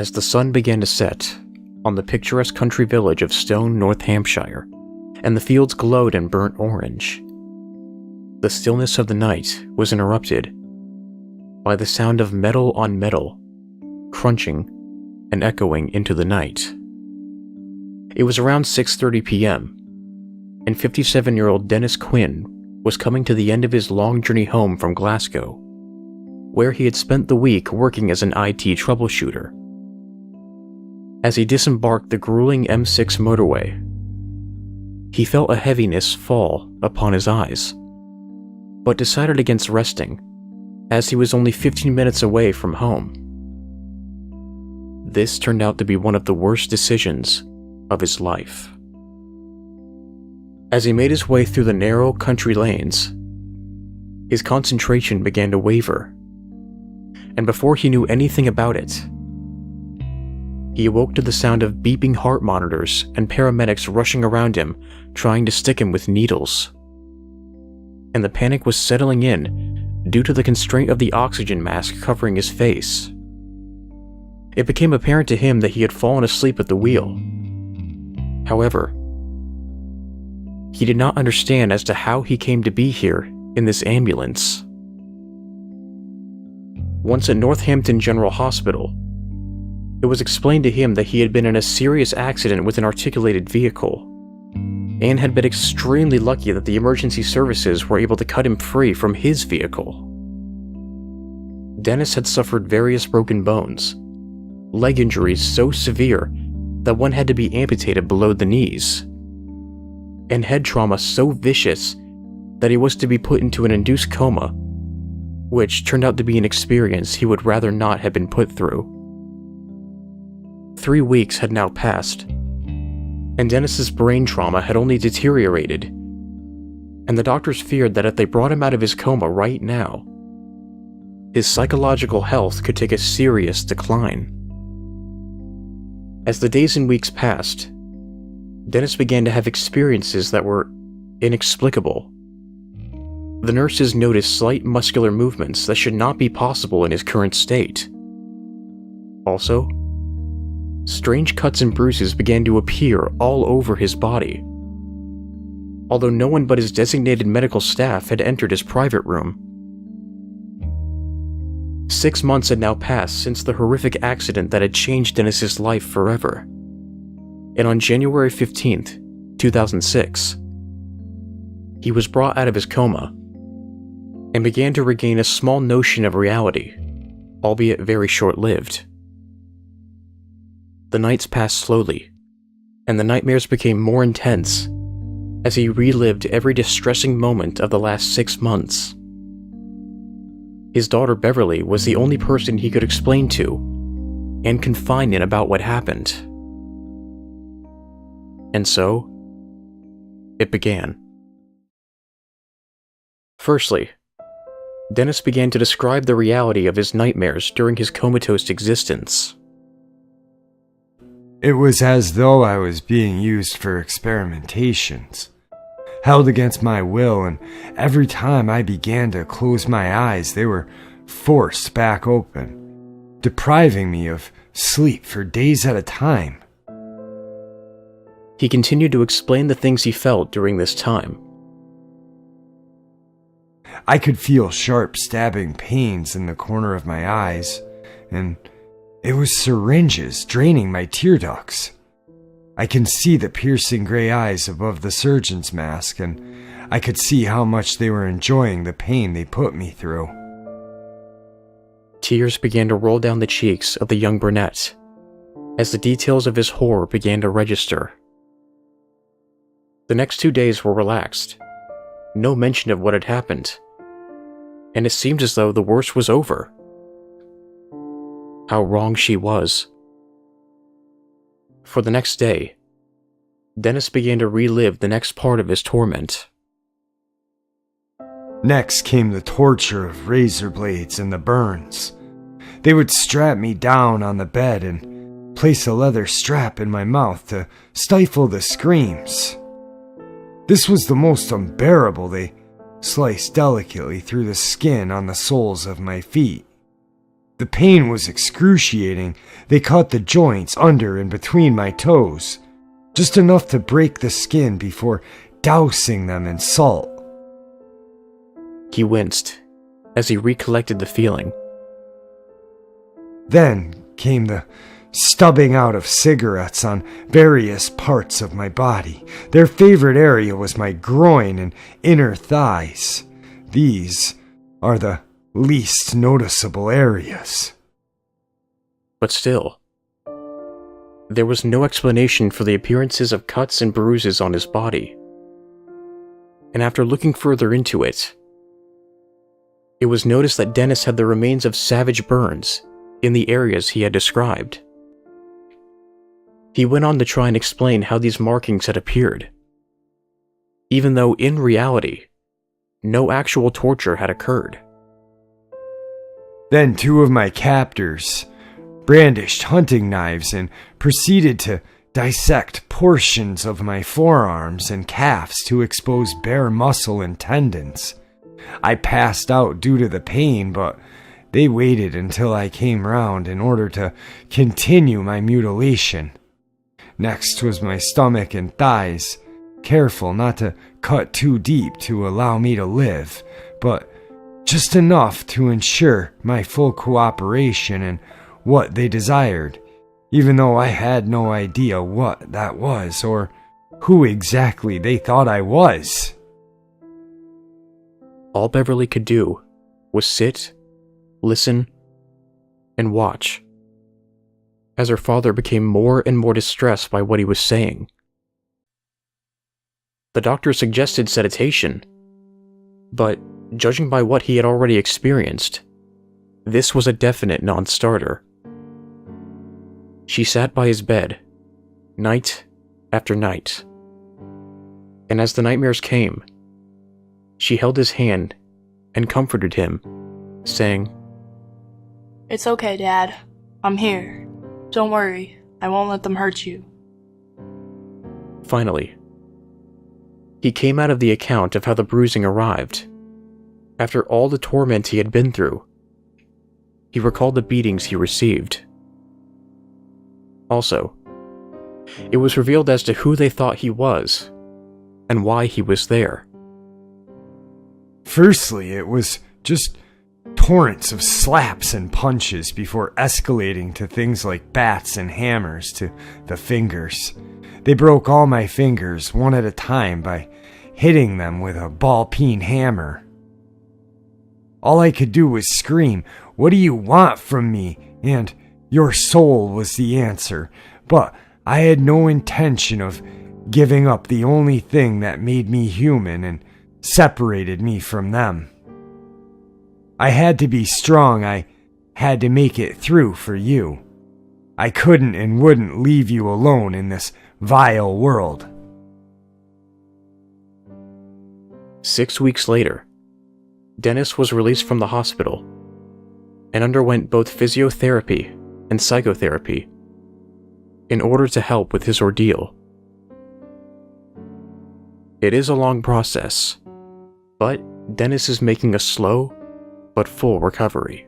as the sun began to set on the picturesque country village of Stone, North Hampshire, and the fields glowed in burnt orange. The stillness of the night was interrupted by the sound of metal on metal, crunching and echoing into the night. It was around 6:30 p.m., and 57-year-old Dennis Quinn was coming to the end of his long journey home from Glasgow, where he had spent the week working as an IT troubleshooter. As he disembarked the grueling M6 motorway, he felt a heaviness fall upon his eyes, but decided against resting, as he was only 15 minutes away from home. This turned out to be one of the worst decisions of his life. As he made his way through the narrow country lanes, his concentration began to waver, and before he knew anything about it, he awoke to the sound of beeping heart monitors and paramedics rushing around him, trying to stick him with needles. And the panic was settling in due to the constraint of the oxygen mask covering his face. It became apparent to him that he had fallen asleep at the wheel. However, he did not understand as to how he came to be here in this ambulance. Once at Northampton General Hospital, it was explained to him that he had been in a serious accident with an articulated vehicle, and had been extremely lucky that the emergency services were able to cut him free from his vehicle. Dennis had suffered various broken bones, leg injuries so severe that one had to be amputated below the knees, and head trauma so vicious that he was to be put into an induced coma, which turned out to be an experience he would rather not have been put through. 3 weeks had now passed, and Dennis's brain trauma had only deteriorated, and the doctors feared that if they brought him out of his coma right now, his psychological health could take a serious decline. As the days and weeks passed, Dennis began to have experiences that were inexplicable. The nurses noticed slight muscular movements that should not be possible in his current state. Also, strange cuts and bruises began to appear all over his body, although no one but his designated medical staff had entered his private room. 6 months had now passed since the horrific accident that had changed Dennis's life forever, and on January 15th, 2006, he was brought out of his coma and began to regain a small notion of reality, albeit very short-lived. The nights passed slowly, and the nightmares became more intense as he relived every distressing moment of the last 6 months. His daughter Beverly was the only person he could explain to and confide in about what happened. And so, it began. Firstly, Dennis began to describe the reality of his nightmares during his comatose existence. It was as though I was being used for experimentations, held against my will, and every time I began to close my eyes, they were forced back open, depriving me of sleep for days at a time. He continued to explain the things he felt during this time. I could feel sharp stabbing pains in the corner of my eyes, and it was syringes draining my tear ducts. I can see the piercing gray eyes above the surgeon's mask, and I could see how much they were enjoying the pain they put me through. Tears began to roll down the cheeks of the young brunette as the details of his horror began to register. The next 2 days were relaxed, no mention of what had happened, and it seemed as though the worst was over. How wrong she was. For the next day, Dennis began to relive the next part of his torment. Next came the torture of razor blades and the burns. They would strap me down on the bed and place a leather strap in my mouth to stifle the screams. This was the most unbearable. They sliced delicately through the skin on the soles of my feet. The pain was excruciating. They cut the joints under and between my toes, just enough to break the skin before dousing them in salt. He winced as he recollected the feeling. Then came the stubbing out of cigarettes on various parts of my body. Their favorite area was my groin and inner thighs. These are the least noticeable areas. But still, there was no explanation for the appearances of cuts and bruises on his body. And after looking further into it, it was noticed that Dennis had the remains of savage burns in the areas he had described. He went on to try and explain how these markings had appeared, even though in reality, no actual torture had occurred. Then two of my captors brandished hunting knives and proceeded to dissect portions of my forearms and calves to expose bare muscle and tendons. I passed out due to the pain, but they waited until I came round in order to continue my mutilation. Next was my stomach and thighs, careful not to cut too deep to allow me to live, but just enough to ensure my full cooperation and what they desired, even though I had no idea what that was or who exactly they thought I was. All Beverly could do was sit, listen, and watch, as her father became more and more distressed by what he was saying. The doctor suggested sedation, but judging by what he had already experienced, this was a definite non-starter. She sat by his bed, night after night, and as the nightmares came, she held his hand and comforted him, saying, "It's okay, Dad. I'm here. Don't worry. I won't let them hurt you." Finally, he came out of the account of how the bruising arrived. After all the torment he had been through, he recalled the beatings he received. Also, it was revealed as to who they thought he was and why he was there. Firstly, it was just torrents of slaps and punches before escalating to things like bats and hammers to the fingers. They broke all my fingers one at a time by hitting them with a ball-peen hammer. All I could do was scream, "What do you want from me?" and "Your soul" was the answer, but I had no intention of giving up the only thing that made me human and separated me from them. I had to be strong. I had to make it through for you. I couldn't and wouldn't leave you alone in this vile world. 6 weeks later, Dennis was released from the hospital and underwent both physiotherapy and psychotherapy in order to help with his ordeal. It is a long process, but Dennis is making a slow but full recovery.